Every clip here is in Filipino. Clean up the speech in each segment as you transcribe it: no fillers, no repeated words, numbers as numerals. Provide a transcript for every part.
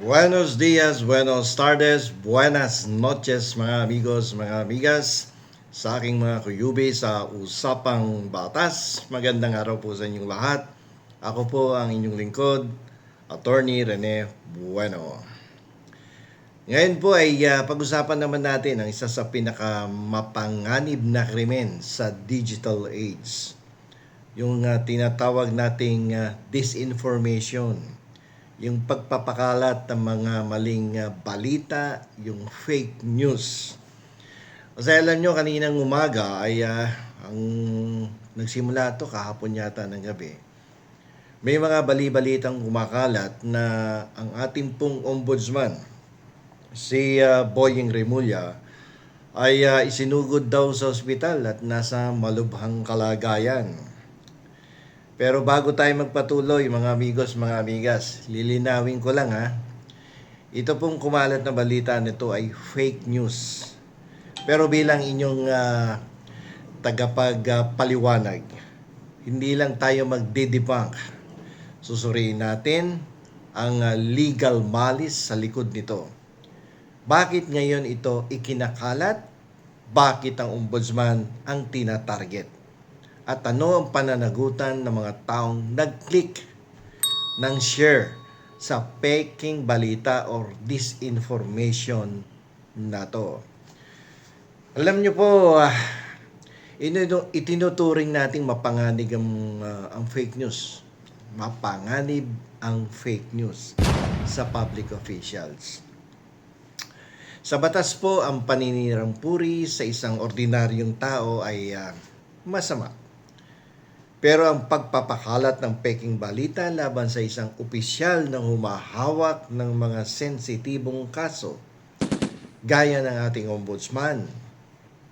Buenos dias, buenos tardes, buenas noches mga amigos, mga amigas sa aking mga kuyubi sa Usapang Batas. Magandang araw po sa inyong lahat. Ako po ang inyong lingkod, Attorney Rene Bueno. Ngayon po ay pag-usapan naman natin ang isa sa pinakamapanganib na krimen sa digital age. Yung tinatawag nating disinformation, yung pagpapakalat ng mga maling balita, yung fake news. Kasi alam nyo, kaninang umaga ay ang nagsimula to kahapon yata ng gabi. May mga bali-balitang kumakalat na ang ating pong ombudsman, si Boying Remulla, ay isinugod daw sa ospital at nasa malubhang kalagayan. Pero bago tayo magpatuloy mga amigos, mga amigas, lilinawin ko lang ito pong kumalat na balita nito ay fake news. Pero bilang inyong tagapagpaliwanag, hindi lang tayo magde-debunk. Susuriin natin ang legal malice sa likod nito. Bakit ngayon ito ikinakalat? Bakit ang ombudsman ang tina-target? At ano ang pananagutan ng mga taong nag-click ng share sa peking balita or disinformation na to? Alam nyo po, itinuturing nating mapanganib ang fake news. Mapanganib ang fake news sa public officials. Sa batas po, ang paninirampuri sa isang ordinaryong tao ay masama. Pero ang pagpapakalat ng peking balita laban sa isang opisyal na humahawak ng mga sensitibong kaso, gaya ng ating ombudsman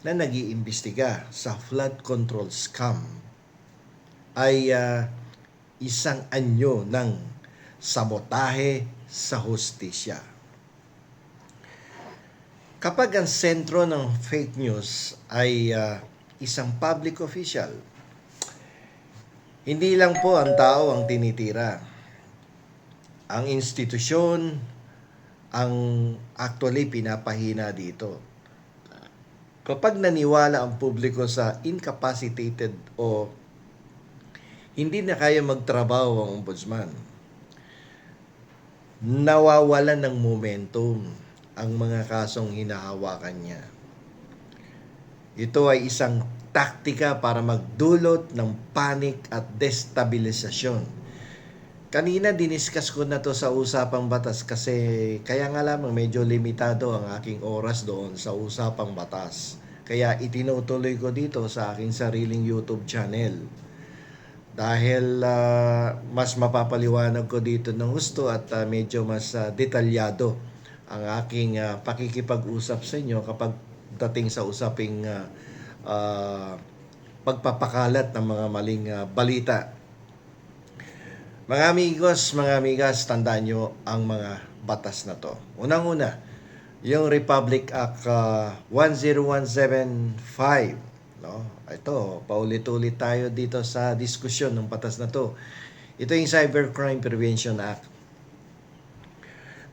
na nag-iimbestiga sa flood control scam, ay isang anyo ng sabotahe sa hustisya. Kapag ang sentro ng fake news ay isang public official, hindi lang po ang tao ang tinitira. Ang institusyon ang actually pinapahina dito. Kapag naniwala ang publiko sa incapacitated o hindi na kaya magtrabaho ang ombudsman, nawawalan ng momentum ang mga kasong hinahawakan niya. Ito ay isang taktika para magdulot ng panic at destabilisasyon. Kanina diniscuss ko na to sa Usapang Batas kasi kaya nga lamang medyo limitado ang aking oras doon sa Usapang Batas. Kaya itinutuloy ko dito sa aking sariling YouTube channel. Dahil mas mapapaliwanag ko dito ng gusto at medyo mas detalyado ang aking pakikipag-usap sa inyo kapag dating sa usaping pagpapakalat ng mga maling balita. Mga amigos, mga amigas, tandaan nyo ang mga batas na to. Unang-una, yung Republic Act 10175. No? Ito, paulit-ulit tayo dito sa diskusyon ng batas na to. Ito yung Cybercrime Prevention Act.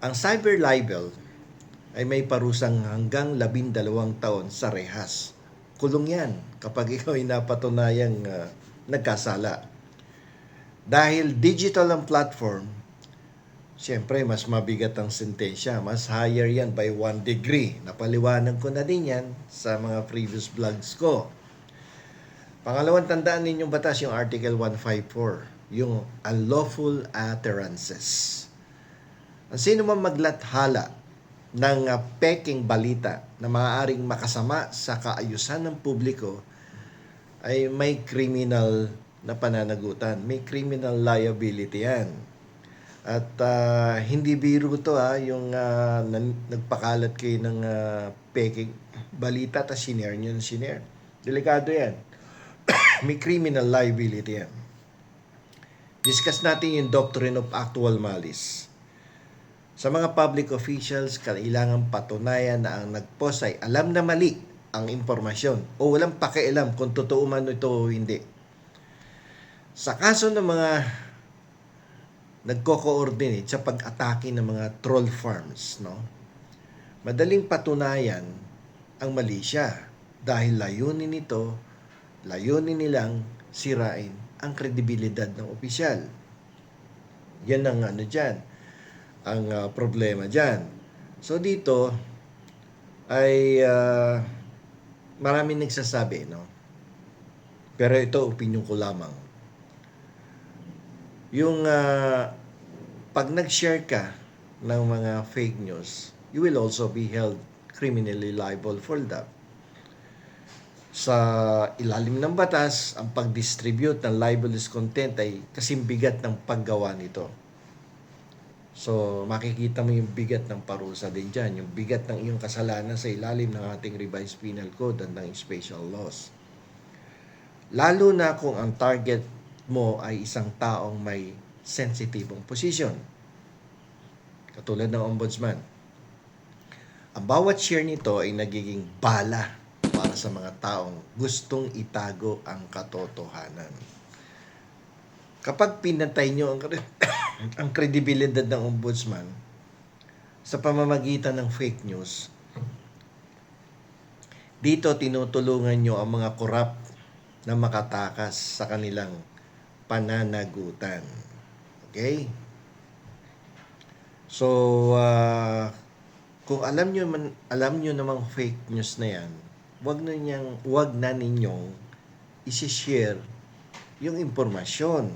Ang cyber libel ay may parusang hanggang 12 taon sa rehas. Kulong yan kapag ikaw ay napatunayang nagkasala. Dahil digital ang platform, siyempre mas mabigat ang sentensya. Mas higher yan by 1 degree. Napaliwanag ko na din yan sa mga previous vlogs ko. Pangalawang tandaan ninyong batas yung Article 154, yung unlawful utterances. Ang sino man maglathala ng peking balita na maaaring makasama sa kaayusan ng publiko ay may criminal na pananagutan. May criminal liability yan. At hindi biro to yung nagpakalat kayo ng peking balita at sinare nyo ng sinare. Delikado yan. May criminal liability yan. Discuss natin yung doctrine of actual malice. Sa mga public officials, kailangan patunayan na ang nagpost ay alam na mali ang impormasyon o walang pakialam kung totoo man ito o hindi. Sa kaso ng mga nagko-coordinate sa pag-atake ng mga troll farms, no? Madaling patunayan ang mali siya dahil layunin nilang sirain ang kredibilidad ng opisyal. Yan ang dyan, ang problema dyan. So dito ay maraming nagsasabi, no? Pero ito, opinion ko lamang. Yung pag nag-share ka ng mga fake news, you will also be held criminally liable for that. Sa ilalim ng batas, ang pag-distribute ng libelous content ay kasing bigat ng paggawa nito. So, makikita mo yung bigat ng parusa din dyan, yung bigat ng iyong kasalanan sa ilalim ng ating revised penal code at ng special laws. Lalo na kung ang target mo ay isang taong may sensitibong posisyon. Katulad ng ombudsman. Ang bawat share nito ay nagiging bala para sa mga taong gustong itago ang katotohanan. Kapag pinatay nyo ang kredibilidad ng ombudsman sa pamamagitan ng fake news, dito tinutulungan nyo ang mga korap na makatakas sa kanilang pananagutan. Okay? So, kung alam nyo namang fake news na yan, wag na ninyong isi-share yung impormasyon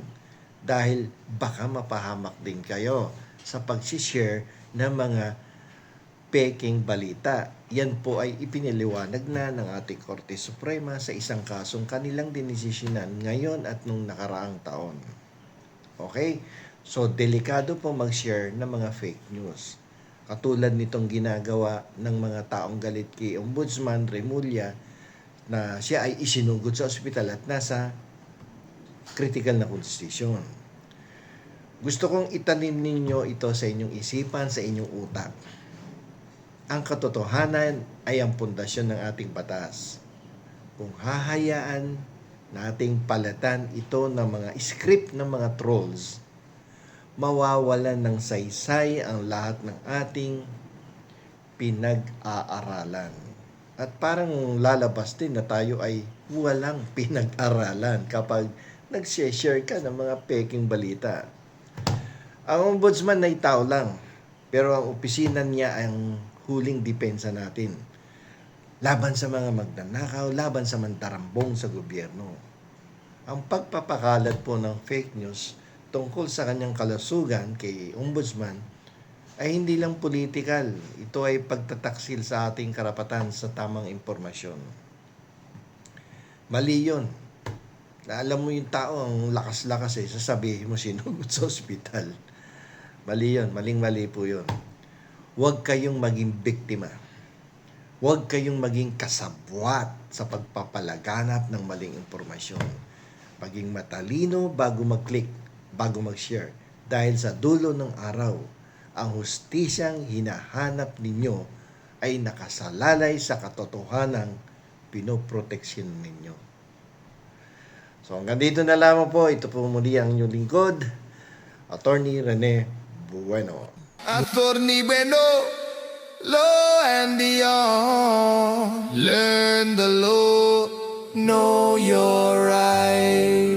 dahil baka mapahamak din kayo sa pag-share ng mga peking balita. Yan po ay ipiniliwanag na ng ating Korte Suprema sa isang kasong kanilang dinesisyonan ngayon at nung nakaraang taon. Okay? So, delikado po mag-share ng mga fake news. Katulad nitong ginagawa ng mga taong galit kay Ombudsman Remulla na siya ay isinugod sa ospital at nasa critical na kondisyon. Gusto kong itanim ninyo ito sa inyong isipan, sa inyong utak. Ang katotohanan ay ang pundasyon ng ating batas. Kung hahayaan nating palatan ito ng mga script ng mga trolls, mawawalan ng saysay ang lahat ng ating pinag-aaralan. At parang lalabas din na tayo ay walang pinag-aralan kapag nag-share ka ng mga peking balita. Ang ombudsman ay tao lang, pero ang opisina niya ang huling depensa natin. Laban sa mga magnanakaw, laban sa mandarambong sa gobyerno. Ang pagpapakalat po ng fake news tungkol sa kanyang kalusugan kay ombudsman ay hindi lang political. Ito ay pagtataksil sa ating karapatan sa tamang impormasyon. Mali yun. Na alam mo yung tao, ang lakas-lakas sasabihin mo sinugod sa ospital. Mali yun. Maling-mali po yun. Huwag kayong maging biktima. Huwag kayong maging kasabwat sa pagpapalaganap ng maling impormasyon. Maging matalino bago mag-click, bago mag-share. Dahil sa dulo ng araw, ang hustisyang hinahanap ninyo ay nakasalalay sa katotohanang pinoproteksyon ninyo. So hanggang dito na lamang po. Ito po muli ang inyong lingkod, Attorney Rene Bueno. Attorney Bueno, law and beyond. Learn the law, know your rights.